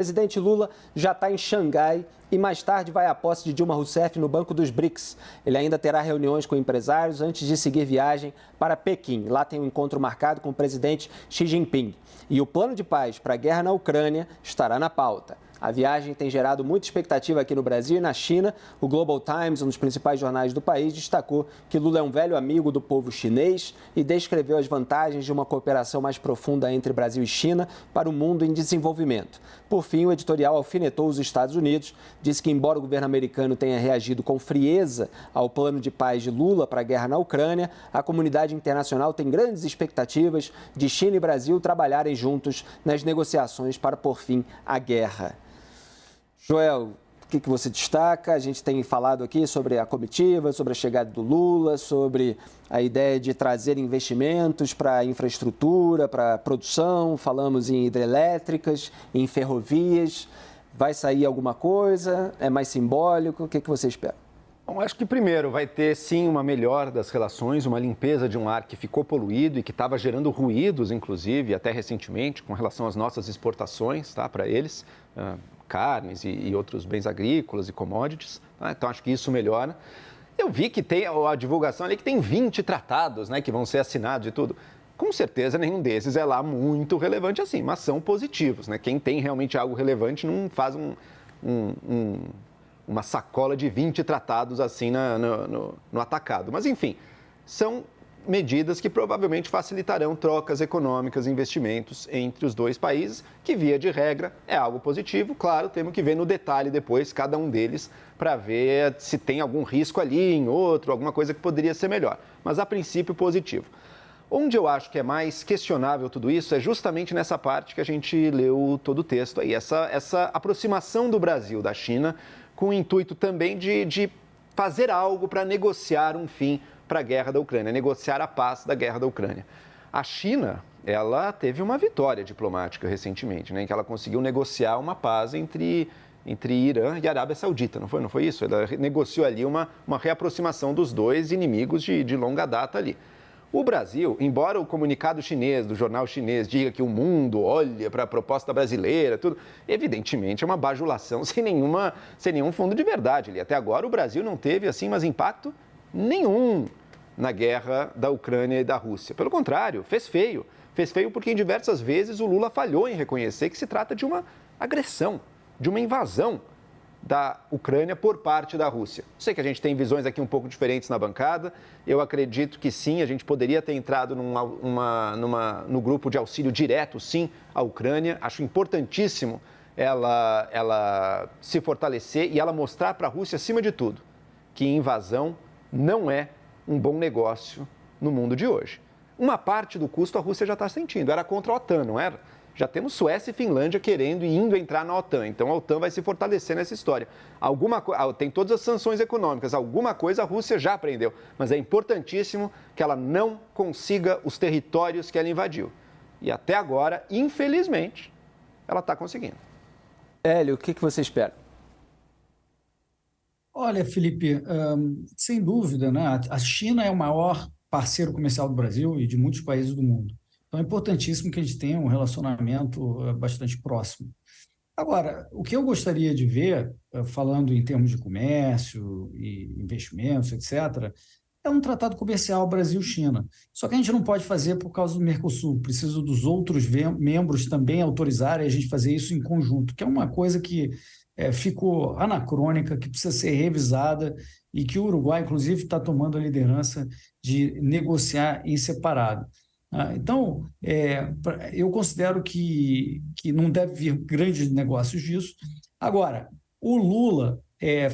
presidente Lula já está em Xangai e mais tarde vai à posse de Dilma Rousseff no Banco dos BRICS. Ele ainda terá reuniões com empresários antes de seguir viagem para Pequim. Lá tem um encontro marcado com o presidente Xi Jinping. E o plano de paz para a guerra na Ucrânia estará na pauta. A viagem tem gerado muita expectativa aqui no Brasil e na China. O Global Times, um dos principais jornais do país, destacou que Lula é um velho amigo do povo chinês e descreveu as vantagens de uma cooperação mais profunda entre Brasil e China para o mundo em desenvolvimento. Por fim, o editorial alfinetou os Estados Unidos, disse que, embora o governo americano tenha reagido com frieza ao plano de paz de Lula para a guerra na Ucrânia, a comunidade internacional tem grandes expectativas de China e Brasil trabalharem juntos nas negociações para pôr fim à guerra. Joel, o que você destaca? A gente tem falado aqui sobre a comitiva, sobre a chegada do Lula, sobre a ideia de trazer investimentos para a infraestrutura, para a produção, falamos em hidrelétricas, em ferrovias. Vai sair alguma coisa? É mais simbólico? O que você espera? Bom, acho que primeiro vai ter sim uma melhora das relações, uma limpeza de um ar que ficou poluído e que estava gerando ruídos, inclusive, até recentemente, com relação às nossas exportações, tá, para eles. Carnes e outros bens agrícolas e commodities. Tá? Então, acho que isso melhora. Eu vi que tem a divulgação ali que tem 20 tratados, né, que vão ser assinados e tudo. Com certeza, nenhum desses é lá muito relevante assim, mas são positivos. Né? Quem tem realmente algo relevante não faz uma sacola de 20 tratados assim no atacado. Mas, enfim, são medidas que provavelmente facilitarão trocas econômicas e investimentos entre os dois países, que, via de regra, é algo positivo. Claro, temos que ver no detalhe depois cada um deles para ver se tem algum risco ali em outro, alguma coisa que poderia ser melhor. Mas, a princípio, positivo. Onde eu acho que é mais questionável tudo isso é justamente nessa parte que a gente leu todo o texto aí, essa aproximação do Brasil da China com o intuito também de fazer algo para negociar um fim para a guerra da Ucrânia, negociar a paz da guerra da Ucrânia. A China, ela teve uma vitória diplomática recentemente, né, em que ela conseguiu negociar uma paz entre Irã e Arábia Saudita, não foi isso? Ela negociou ali uma reaproximação dos dois inimigos de longa data ali. O Brasil, embora o comunicado chinês, do jornal chinês, diga que o mundo olha para a proposta brasileira, tudo, evidentemente é uma bajulação sem nenhum fundo de verdade ali. Até agora o Brasil não teve, assim, mas impacto nenhum na guerra da Ucrânia e da Rússia. Pelo contrário, fez feio. Fez feio porque, em diversas vezes, o Lula falhou em reconhecer que se trata de uma agressão, de uma invasão da Ucrânia por parte da Rússia. Sei que a gente tem visões aqui um pouco diferentes na bancada. Eu acredito que sim, a gente poderia ter entrado no grupo de auxílio direto, sim, à Ucrânia. Acho importantíssimo ela se fortalecer e ela mostrar para a Rússia, acima de tudo, que invasão não é um bom negócio no mundo de hoje. Uma parte do custo a Rússia já está sentindo, era contra a OTAN, não era? Já temos Suécia e Finlândia querendo e indo entrar na OTAN, então a OTAN vai se fortalecer nessa história. Tem todas as sanções econômicas, alguma coisa a Rússia já aprendeu, mas é importantíssimo que ela não consiga os territórios que ela invadiu. E até agora, infelizmente, ela está conseguindo. Hélio, o que você espera? Olha, Felipe, sem dúvida, né? A China é o maior parceiro comercial do Brasil e de muitos países do mundo. Então, é importantíssimo que a gente tenha um relacionamento bastante próximo. Agora, o que eu gostaria de ver, falando em termos de comércio e investimentos, etc., é um tratado comercial Brasil-China. Só que a gente não pode fazer por causa do Mercosul. Precisa dos outros membros também autorizarem a gente fazer isso em conjunto, que é uma coisa que ficou anacrônica, que precisa ser revisada e que o Uruguai, inclusive, está tomando a liderança de negociar em separado. Então, eu considero que não deve vir grandes negócios disso. Agora, o Lula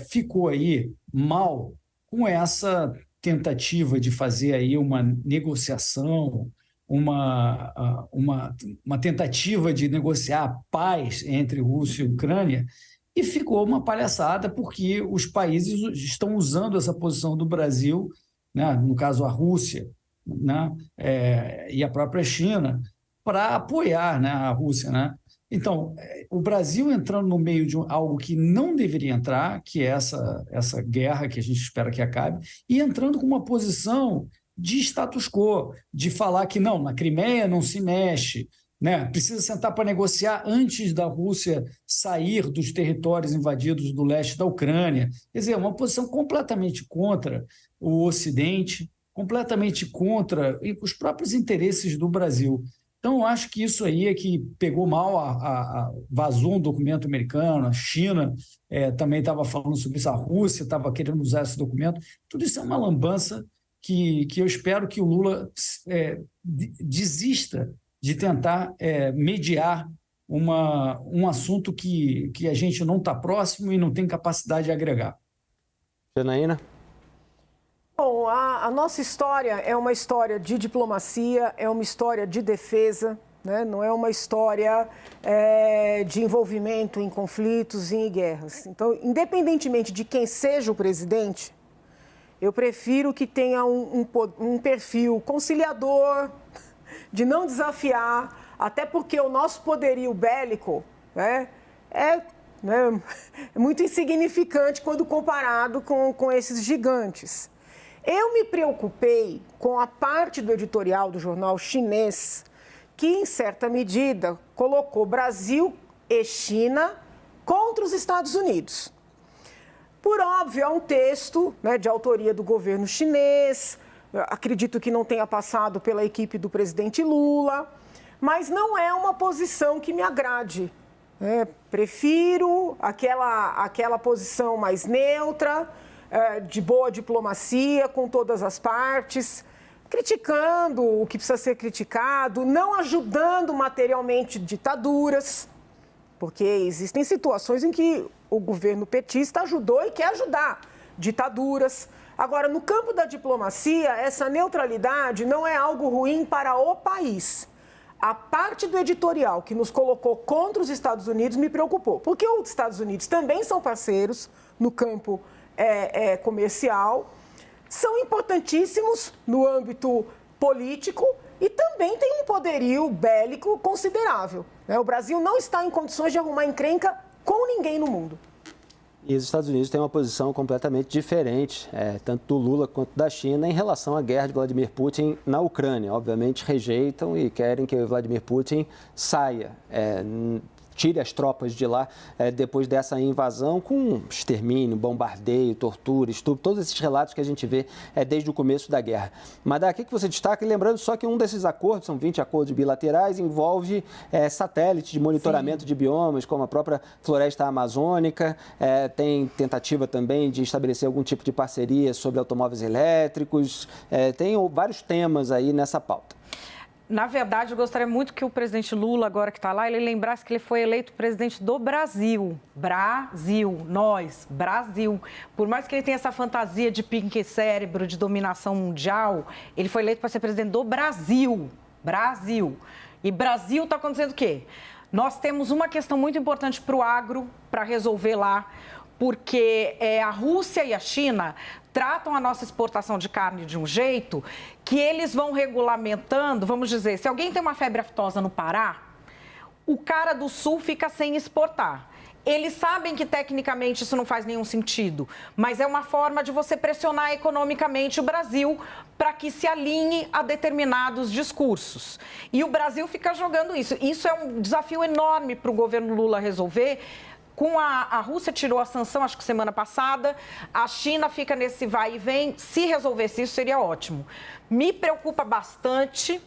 ficou aí mal com essa tentativa de fazer aí uma negociação, uma tentativa de negociar a paz entre Rússia e Ucrânia, e ficou uma palhaçada porque os países estão usando essa posição do Brasil, né, no caso a Rússia, né, e a própria China, para apoiar, né, a Rússia. Né? Então, o Brasil entrando no meio de algo que não deveria entrar, que é essa guerra que a gente espera que acabe, e entrando com uma posição de status quo, de falar que não, na Crimeia não se mexe, né? Precisa sentar para negociar antes da Rússia sair dos territórios invadidos do leste da Ucrânia. Quer dizer, uma posição completamente contra o Ocidente, completamente contra os próprios interesses do Brasil. Então, eu acho que isso aí é que pegou mal, vazou um documento americano, a China também estava falando sobre isso, a Rússia estava querendo usar esse documento. Tudo isso é uma lambança que eu espero que o Lula desista de tentar mediar um assunto que a gente não está próximo e não tem capacidade de agregar. Janaína? Bom, a nossa história é uma história de diplomacia, é uma história de defesa, né? Não é uma história de envolvimento em conflitos e em guerras. Então, independentemente de quem seja o presidente, eu prefiro que tenha um perfil conciliador, de não desafiar, até porque o nosso poderio bélico, né, é muito insignificante quando comparado com esses gigantes. Eu me preocupei com a parte do editorial do jornal chinês, que, em certa medida, colocou Brasil e China contra os Estados Unidos. Por óbvio, é um texto, né, de autoria do governo chinês, acredito que não tenha passado pela equipe do presidente Lula, mas não é uma posição que me agrade. Prefiro aquela posição mais neutra, de boa diplomacia com todas as partes, criticando o que precisa ser criticado, não ajudando materialmente ditaduras, porque existem situações em que o governo petista ajudou e quer ajudar ditaduras. Agora, no campo da diplomacia, essa neutralidade não é algo ruim para o país. A parte do editorial que nos colocou contra os Estados Unidos me preocupou, porque os Estados Unidos também são parceiros no campo comercial, são importantíssimos no âmbito político e também tem um poderio bélico considerável. O Brasil não está em condições de arrumar encrenca com ninguém no mundo. E os Estados Unidos têm uma posição completamente diferente, tanto do Lula quanto da China, em relação à guerra de Vladimir Putin na Ucrânia. Obviamente rejeitam e querem que o Vladimir Putin saia, tire as tropas de lá depois dessa invasão com extermínio, bombardeio, tortura, estupro, todos esses relatos que a gente vê desde o começo da guerra. Mas daqui que você destaca, e lembrando só que um desses acordos, são 20 acordos bilaterais, envolve satélites de monitoramento de biomas, como a própria floresta amazônica, tem tentativa também de estabelecer algum tipo de parceria sobre automóveis elétricos, tem vários temas aí nessa pauta. Na verdade, eu gostaria muito que o presidente Lula, agora que está lá, ele lembrasse que ele foi eleito presidente do Brasil. Brasil, nós, Brasil. Por mais que ele tenha essa fantasia de pique cérebro, de dominação mundial, ele foi eleito para ser presidente do Brasil. Brasil. E Brasil está acontecendo o quê? Nós temos uma questão muito importante para o agro, para resolver lá, porque a Rússia e a China tratam a nossa exportação de carne de um jeito que eles vão regulamentando, vamos dizer, se alguém tem uma febre aftosa no Pará, o cara do Sul fica sem exportar. Eles sabem que tecnicamente isso não faz nenhum sentido, mas é uma forma de você pressionar economicamente o Brasil para que se alinhe a determinados discursos. E o Brasil fica jogando isso. Isso é um desafio enorme para o governo Lula resolver. A Rússia tirou a sanção, acho que semana passada, a China fica nesse vai e vem. Se resolvesse isso, seria ótimo. Me preocupa bastante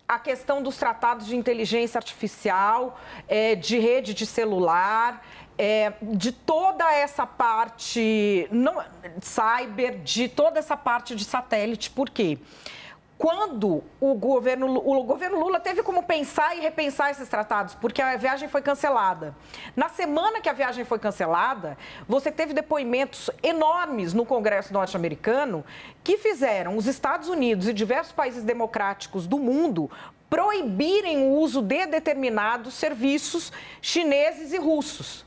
a questão dos tratados de inteligência artificial, de rede de celular, de toda essa parte cyber, de toda essa parte de satélite. Por quê? Quando o governo Lula teve como pensar e repensar esses tratados, porque a viagem foi cancelada. Na semana que a viagem foi cancelada, você teve depoimentos enormes no Congresso norte-americano que fizeram os Estados Unidos e diversos países democráticos do mundo proibirem o uso de determinados serviços chineses e russos.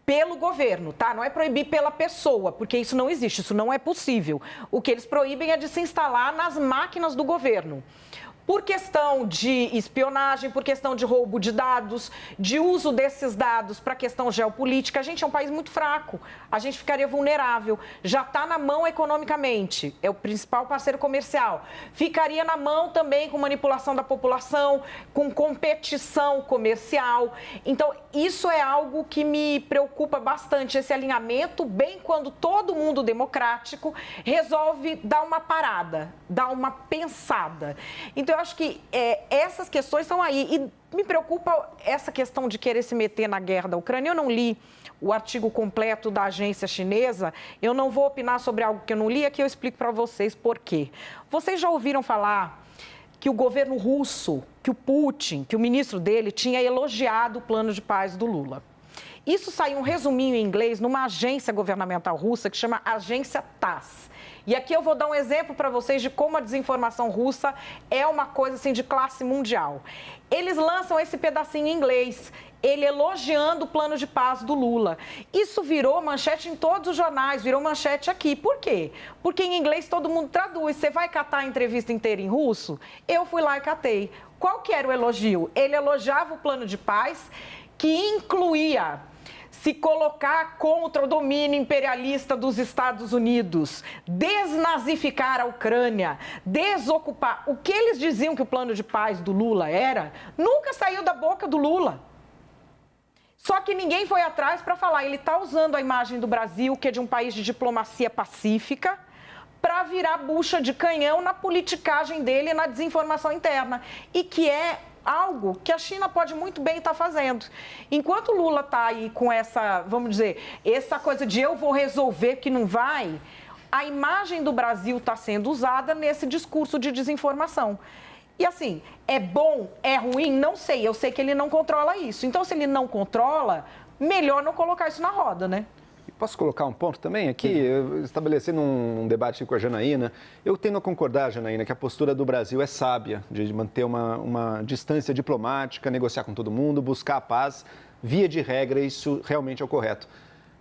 Pelo governo, tá? Não é proibir pela pessoa, porque isso não existe, isso não é possível. O que eles proíbem é de se instalar nas máquinas do governo. por questão de espionagem, por questão de roubo de dados, de uso desses dados para questão geopolítica. A gente é um país muito fraco, a gente ficaria vulnerável. Já está na mão economicamente, é o principal parceiro comercial. Ficaria na mão também com manipulação da população, com competição comercial. Então, isso é algo que me preocupa bastante, esse alinhamento, bem quando todo mundo democrático resolve dar uma parada, dar uma pensada. Então, eu acho que essas questões estão aí. E me preocupa essa questão de querer se meter na guerra da Ucrânia. Eu não li o artigo completo da agência chinesa. Eu não vou opinar sobre algo que eu não li. Aqui eu explico para vocês por quê. Vocês já ouviram falar que o governo russo, que o Putin, que o ministro dele tinha elogiado o plano de paz do Lula. Isso saiu um resuminho em inglês numa agência governamental russa que chama Agência TASS. E aqui eu vou dar um exemplo para vocês de como a desinformação russa é uma coisa assim de classe mundial. Eles lançam esse pedacinho em inglês, ele elogiando o plano de paz do Lula. Isso virou manchete em todos os jornais, virou manchete aqui. Por quê? Porque em inglês todo mundo traduz. Você vai catar a entrevista inteira em russo? Eu fui lá e catei. Qual que era o elogio? Ele elogiava o plano de paz que incluía se colocar contra o domínio imperialista dos Estados Unidos, desnazificar a Ucrânia, desocupar. O que eles diziam que o plano de paz do Lula era, nunca saiu da boca do Lula. Só que ninguém foi atrás para falar. Ele está usando a imagem do Brasil, que é de um país de diplomacia pacífica, para virar bucha de canhão na politicagem dele e na desinformação interna. E que é algo que a China pode muito bem estar fazendo. Enquanto o Lula está aí com essa, vamos dizer, essa coisa de eu vou resolver que não vai, a imagem do Brasil está sendo usada nesse discurso de desinformação. E assim, é bom, é ruim? Não sei. Eu sei que ele não controla isso. Então, se ele não controla, melhor não colocar isso na roda, né? Posso colocar um ponto também aqui, estabelecendo um debate com a Janaína. Eu tendo a concordar, Janaína, que a postura do Brasil é sábia, de manter uma distância diplomática, negociar com todo mundo, buscar a paz. Via de regra, isso realmente é o correto.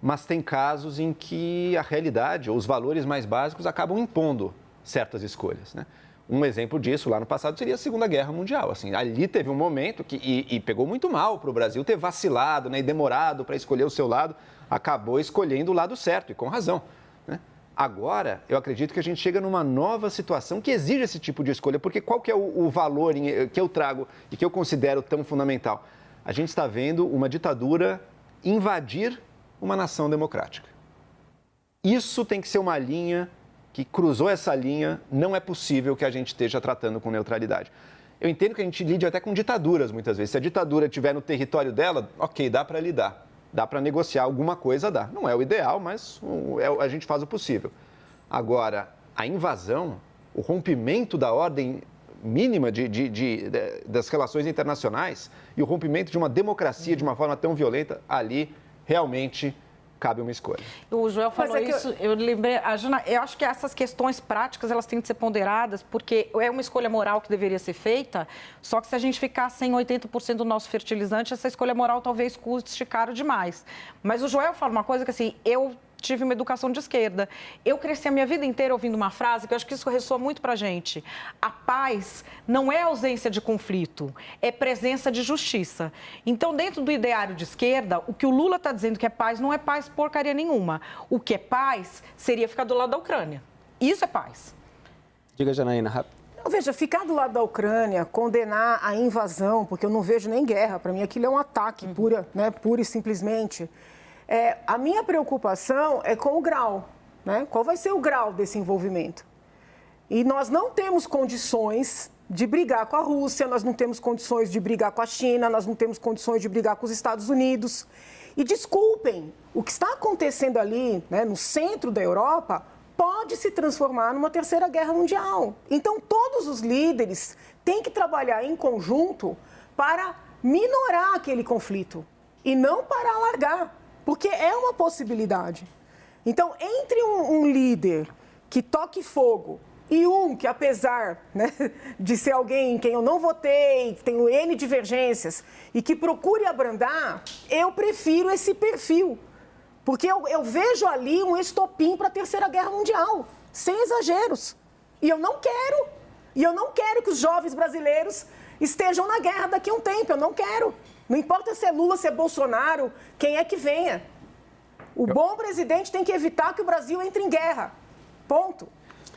Mas tem casos em que a realidade, ou os valores mais básicos, acabam impondo certas escolhas, né? Um exemplo disso, lá no passado, seria a Segunda Guerra Mundial. Assim, ali teve um momento que pegou muito mal para o Brasil ter vacilado, né, e demorado para escolher o seu lado, acabou escolhendo o lado certo, e com razão, né? Agora, eu acredito que a gente chega numa nova situação que exige esse tipo de escolha, porque qual que é o valor que eu trago e que eu considero tão fundamental? A gente está vendo uma ditadura invadir uma nação democrática. Isso tem que ser uma linha que cruzou essa linha, não é possível que a gente esteja tratando com neutralidade. Eu entendo que a gente lide até com ditaduras, muitas vezes. Se a ditadura estiver no território dela, ok, dá para lidar. Dá para negociar alguma coisa, dá. Não é o ideal, mas a gente faz o possível. Agora, a invasão, o rompimento da ordem mínima das relações internacionais e o rompimento de uma democracia de uma forma tão violenta, ali realmente cabe uma escolha. O Joel falou isso, eu lembrei, eu acho que essas questões práticas, elas têm que ser ponderadas, porque é uma escolha moral que deveria ser feita, só que se a gente ficar sem 80% do nosso fertilizante, essa escolha moral talvez custe caro demais. Mas o Joel fala uma coisa que, assim, eu tive uma educação de esquerda. Eu cresci a minha vida inteira ouvindo uma frase que eu acho que isso ressoa muito pra gente. A paz não é ausência de conflito, é presença de justiça. Então, dentro do ideário de esquerda, o que o Lula está dizendo que é paz não é paz porcaria nenhuma. O que é paz seria ficar do lado da Ucrânia. Isso é paz. Diga, Janaína, rápido. Veja, ficar do lado da Ucrânia, condenar a invasão, porque eu não vejo nem guerra, para mim aquilo é um ataque pura e simplesmente. A minha preocupação é com o grau, né? Qual vai ser o grau desse envolvimento? E nós não temos condições de brigar com a Rússia, nós não temos condições de brigar com a China, nós não temos condições de brigar com os Estados Unidos. E desculpem, o que está acontecendo ali, né, no centro da Europa, pode se transformar numa terceira guerra mundial. Então, todos os líderes têm que trabalhar em conjunto para minorar aquele conflito e não para alargar. Porque é uma possibilidade. Então, entre um líder que toque fogo e um que, apesar, né, de ser alguém em quem eu não votei, tenho N divergências, e que procure abrandar, eu prefiro esse perfil. Porque eu vejo ali um estopim para a Terceira Guerra Mundial, sem exageros. E eu não quero. E eu não quero que os jovens brasileiros estejam na guerra daqui a um tempo, eu não quero. Não importa se é Lula, se é Bolsonaro, quem é que venha. O bom presidente tem que evitar que o Brasil entre em guerra. Ponto.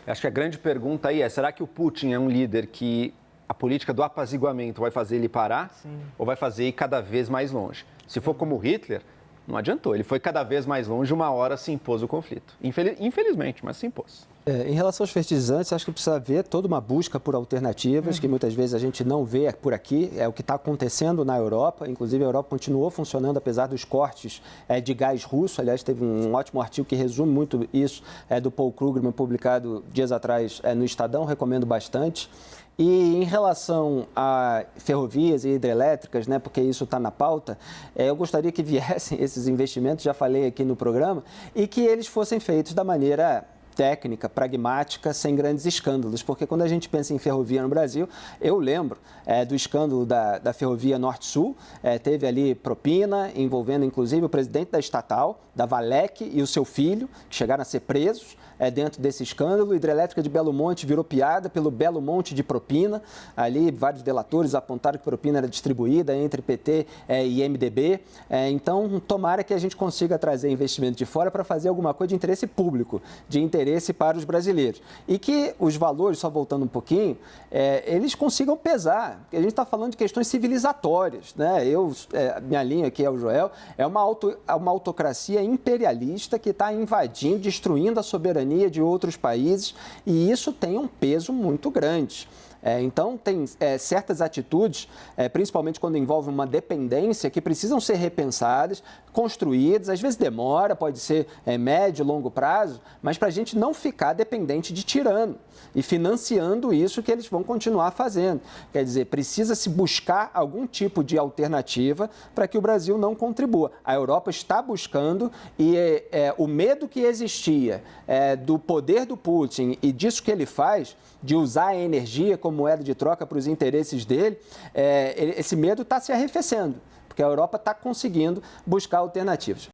Acho que a grande pergunta aí é, será que o Putin é um líder que a política do apaziguamento vai fazer ele parar? Sim. Ou vai fazer ir cada vez mais longe? Se for como Hitler, não adiantou. Ele foi cada vez mais longe, uma hora se impôs o conflito. Infelizmente, mas se impôs. Em relação aos fertilizantes, acho que precisa haver toda uma busca por alternativas, que muitas vezes a gente não vê por aqui. É o que está acontecendo na Europa. Inclusive, a Europa continuou funcionando apesar dos cortes de gás russo. Aliás, teve um ótimo artigo que resume muito isso, do Paul Krugman, publicado dias atrás no Estadão. Recomendo bastante. E em relação a ferrovias e hidrelétricas, né, porque isso está na pauta, eu gostaria que viessem esses investimentos, já falei aqui no programa, e que eles fossem feitos da maneira técnica, pragmática, sem grandes escândalos, porque quando a gente pensa em ferrovia no Brasil, eu lembro do escândalo da ferrovia Norte-Sul, teve ali propina, envolvendo inclusive o presidente da estatal, da Valec, e o seu filho, que chegaram a ser presos dentro desse escândalo. A hidrelétrica de Belo Monte virou piada pelo belo monte de propina, ali vários delatores apontaram que propina era distribuída entre PT e MDB, então tomara que a gente consiga trazer investimento de fora para fazer alguma coisa de interesse público, de interesse para os brasileiros. E que os valores, só voltando um pouquinho, eles consigam pesar, porque a gente está falando de questões civilizatórias, né? Minha linha aqui é o Joel, é uma autocracia imperialista que está invadindo, destruindo a soberania de outros países, e isso tem um peso muito grande. Então, tem certas atitudes, principalmente quando envolve uma dependência, que precisam ser repensadas, construídas, às vezes demora, pode ser médio, longo prazo, mas para a gente não ficar dependente de tirano e financiando isso que eles vão continuar fazendo. Quer dizer, precisa-se buscar algum tipo de alternativa para que o Brasil não contribua. A Europa está buscando e o medo que existia do poder do Putin e disso que ele faz, de usar a energia como moeda de troca para os interesses dele, esse medo está se arrefecendo, porque a Europa está conseguindo buscar alternativas.